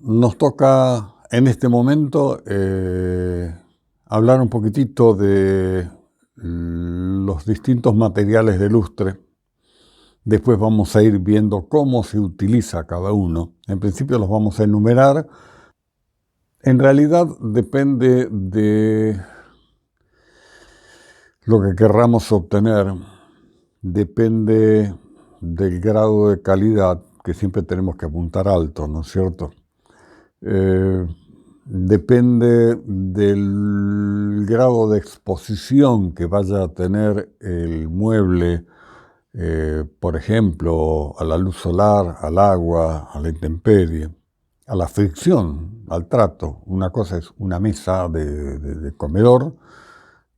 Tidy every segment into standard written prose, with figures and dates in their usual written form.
Nos toca en este momento hablar un poquitito de los distintos materiales de lustre. Después vamos a ir viendo cómo se utiliza cada uno. En principio los vamos a enumerar. En realidad depende de lo que querramos obtener, depende del grado de calidad, que siempre tenemos que apuntar alto, ¿no es cierto? Depende del grado de exposición que vaya a tener el mueble, por ejemplo, a la luz solar, al agua, a la intemperie, a la fricción, al trato. Una cosa es una mesa de comedor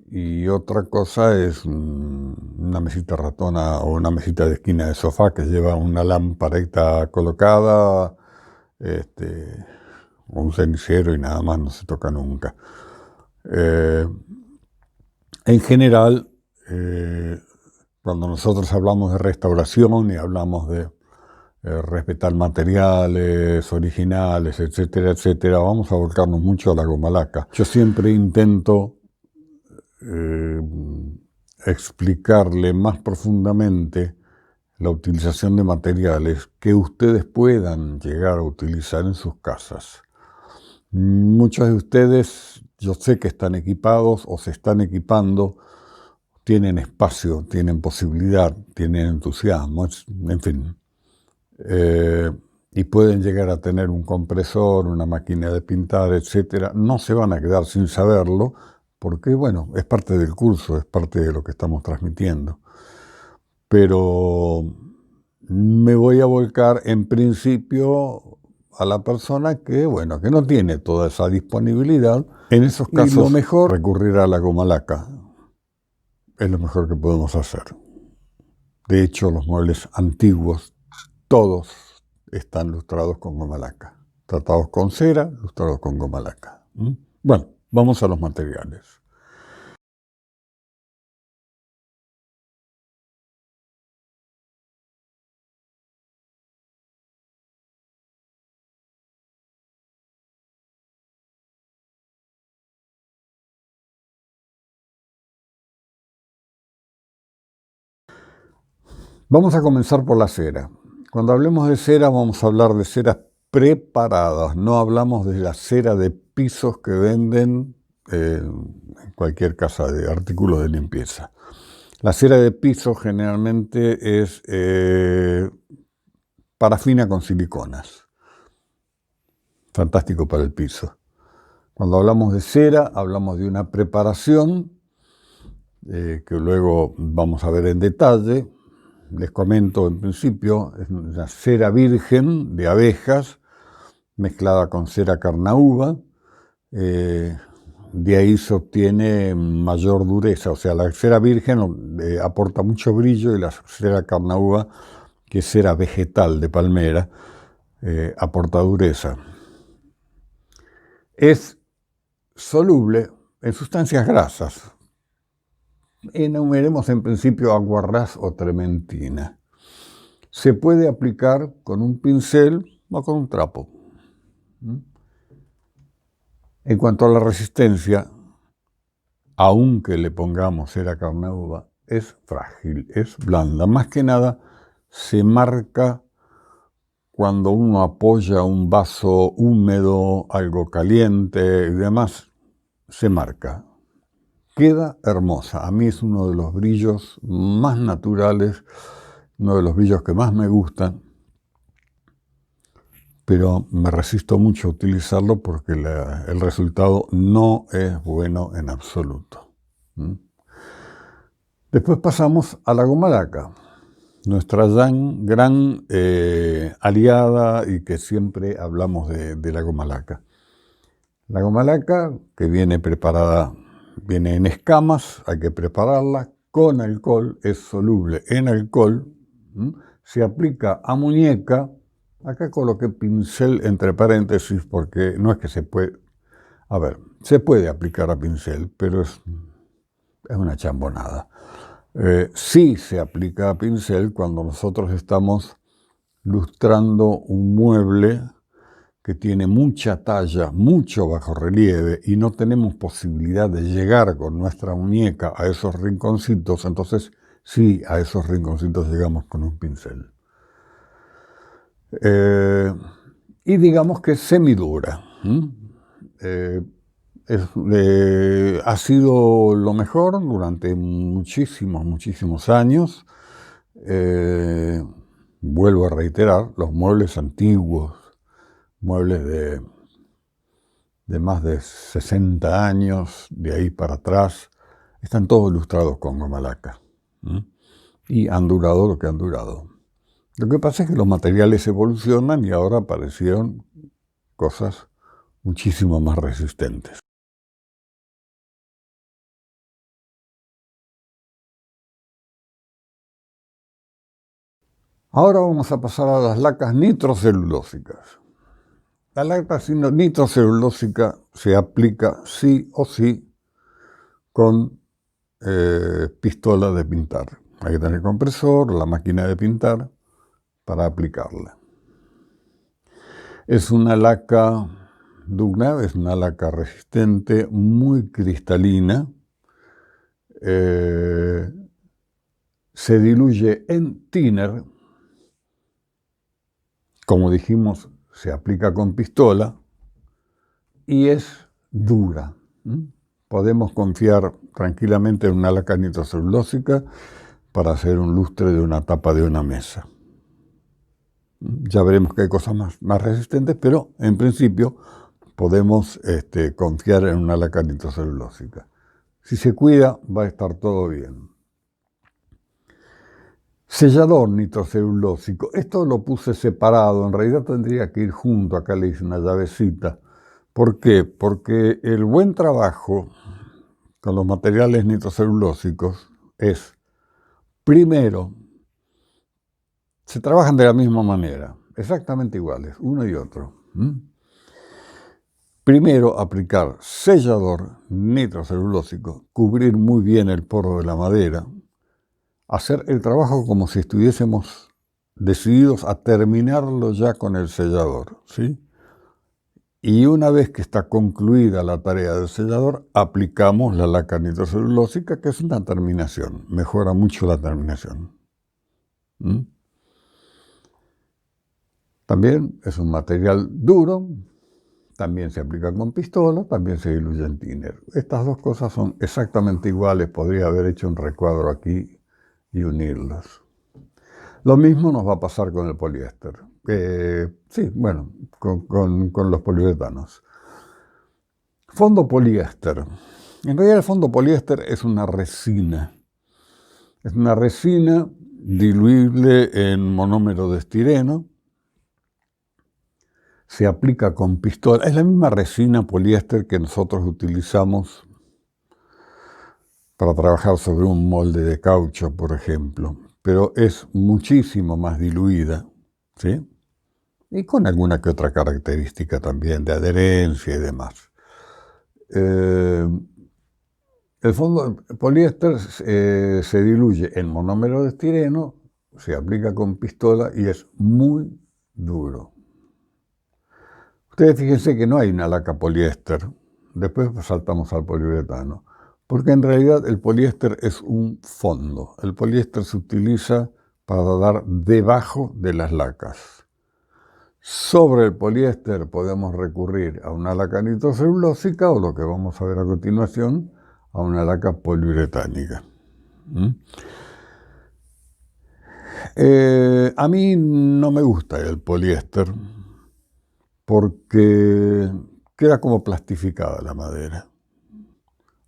y otra cosa es una mesita ratona o una mesita de esquina de sofá que lleva una lamparita colocada, o un cenicero y nada más, no se toca nunca. En general, cuando nosotros hablamos de restauración y hablamos de respetar materiales originales, etcétera, etcétera, vamos a volcarnos mucho a la goma laca. Yo siempre intento explicarle más profundamente la utilización de materiales que ustedes puedan llegar a utilizar en sus casas. Muchos de ustedes, yo sé que están equipados o se están equipando, tienen espacio, tienen posibilidad, tienen entusiasmo, en fin. Y pueden llegar a tener un compresor, una máquina de pintar, etcétera. No se van a quedar sin saberlo, porque, bueno, es parte del curso, es parte de lo que estamos transmitiendo. Pero me voy a volcar en principio a la persona que, bueno, que no tiene toda esa disponibilidad. En esos casos, lo mejor recurrir a la goma laca. Es lo mejor que podemos hacer. De hecho, los muebles antiguos, todos están lustrados con goma laca. Tratados con cera, lustrados con goma laca. Bueno, vamos a los materiales. Vamos a comenzar por la cera. Cuando hablemos de cera, vamos a hablar de ceras preparadas. No hablamos de la cera de pisos que venden en cualquier casa de artículos de limpieza. La cera de piso generalmente es parafina con siliconas. Fantástico para el piso. Cuando hablamos de cera, hablamos de una preparación que luego vamos a ver en detalle. Les comento en principio, es una cera virgen de abejas mezclada con cera carnauba. De ahí se obtiene mayor dureza, o sea, la cera virgen aporta mucho brillo y la cera carnauba, que es cera vegetal de palmera, aporta dureza. Es soluble en sustancias grasas. Enumeremos en principio aguarrás o trementina. Se puede aplicar con un pincel o con un trapo. En cuanto a la resistencia, aunque le pongamos cera carnauba, es frágil, es blanda. Más que nada se marca cuando uno apoya un vaso húmedo, algo caliente y demás, se marca. Queda hermosa. A mí es uno de los brillos más naturales, uno de los brillos que más me gustan, pero me resisto mucho a utilizarlo porque el resultado no es bueno en absoluto. Después pasamos a la goma laca, nuestra gran aliada y que siempre hablamos de la goma laca. La goma laca, que viene preparada, viene en escamas, hay que prepararla con alcohol, es soluble en alcohol, se aplica a muñeca. Acá coloqué pincel entre paréntesis porque no es que se puede, a ver, se puede aplicar a pincel, pero es una chambonada. Sí se aplica a pincel cuando nosotros estamos lustrando un mueble que tiene mucha talla, mucho bajorrelieve y no tenemos posibilidad de llegar con nuestra muñeca a esos rinconcitos, entonces sí, a esos rinconcitos llegamos con un pincel. Y digamos que es semidura. Ha sido lo mejor durante muchísimos años. Vuelvo a reiterar, los muebles antiguos, muebles de más de 60 años, de ahí para atrás, están todos ilustrados con goma laca. Y han durado lo que han durado. Lo que pasa es que los materiales evolucionan y ahora aparecieron cosas muchísimo más resistentes. Ahora vamos a pasar a las lacas nitrocelulósicas. La laca nitrocelulósica se aplica sí o sí con pistola de pintar. Hay que tener el compresor, la máquina de pintar para aplicarla. Es una laca dura, es una laca resistente, muy cristalina. Se diluye en thinner. Como dijimos, se aplica con pistola y es dura. Podemos confiar tranquilamente en una laca nitrocelulósica para hacer un lustre de una tapa de una mesa. Ya veremos que hay cosas más resistentes, pero en principio podemos confiar en una laca nitrocelulósica. Si se cuida, va a estar todo bien. Sellador nitrocelulósico. Esto lo puse separado, en realidad tendría que ir junto, acá le hice una llavecita. ¿Por qué? Porque el buen trabajo con los materiales nitrocelulósicos es, primero, se trabajan de la misma manera, exactamente iguales, uno y otro. Primero, aplicar sellador nitrocelulósico, cubrir muy bien el poro de la madera, hacer el trabajo como si estuviésemos decididos a terminarlo ya con el sellador, ¿sí? Y una vez que está concluida la tarea del sellador, aplicamos la laca nitrocelulósica, que es una terminación, mejora mucho la terminación. También es un material duro, también se aplica con pistola, también se diluye en thinner. Estas dos cosas son exactamente iguales, podría haber hecho un recuadro aquí y unirlas. Lo mismo nos va a pasar con el poliéster. Sí, bueno, con los poliuretanos. Fondo poliéster. En realidad el fondo poliéster es una resina. Es una resina diluible en monómero de estireno. Se aplica con pistola. Es la misma resina poliéster que nosotros utilizamos para trabajar sobre un molde de caucho, por ejemplo. Pero es muchísimo más diluida, ¿sí? Y con alguna que otra característica también de adherencia y demás. El fondo poliéster se diluye en monómero de estireno, se aplica con pistola y es muy duro. Ustedes fíjense que no hay una laca poliéster, después saltamos al poliuretano, porque en realidad el poliéster es un fondo. El poliéster se utiliza para dar debajo de las lacas. Sobre el poliéster podemos recurrir a una laca nitrocelulósica o lo que vamos a ver a continuación, a una laca poliuretánica. A mí no me gusta el poliéster porque queda como plastificada la madera.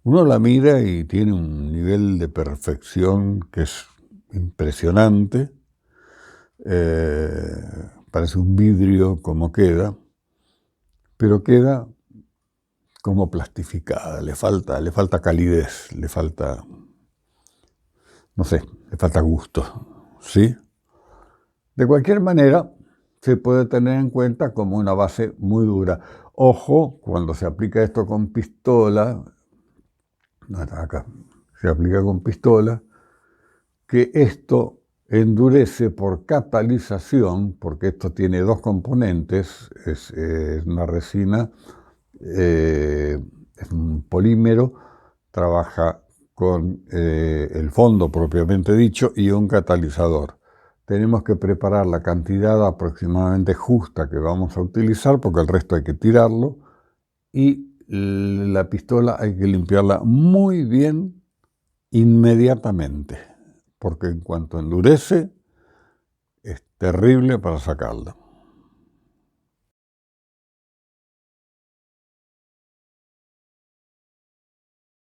Uno la mira y tiene un nivel de perfección que es impresionante. Parece un vidrio como queda, pero queda como plastificada, le falta calidez, le falta, no sé, le falta gusto, ¿sí? De cualquier manera, se puede tener en cuenta como una base muy dura. Ojo, cuando se aplica esto con pistola, acá, se aplica con pistola, que esto endurece por catalización, porque esto tiene dos componentes, es una resina, es un polímero, trabaja con el fondo propiamente dicho y un catalizador. Tenemos que preparar la cantidad aproximadamente justa que vamos a utilizar, porque el resto hay que tirarlo, y la pistola hay que limpiarla muy bien inmediatamente, porque en cuanto endurece, es terrible para sacarla.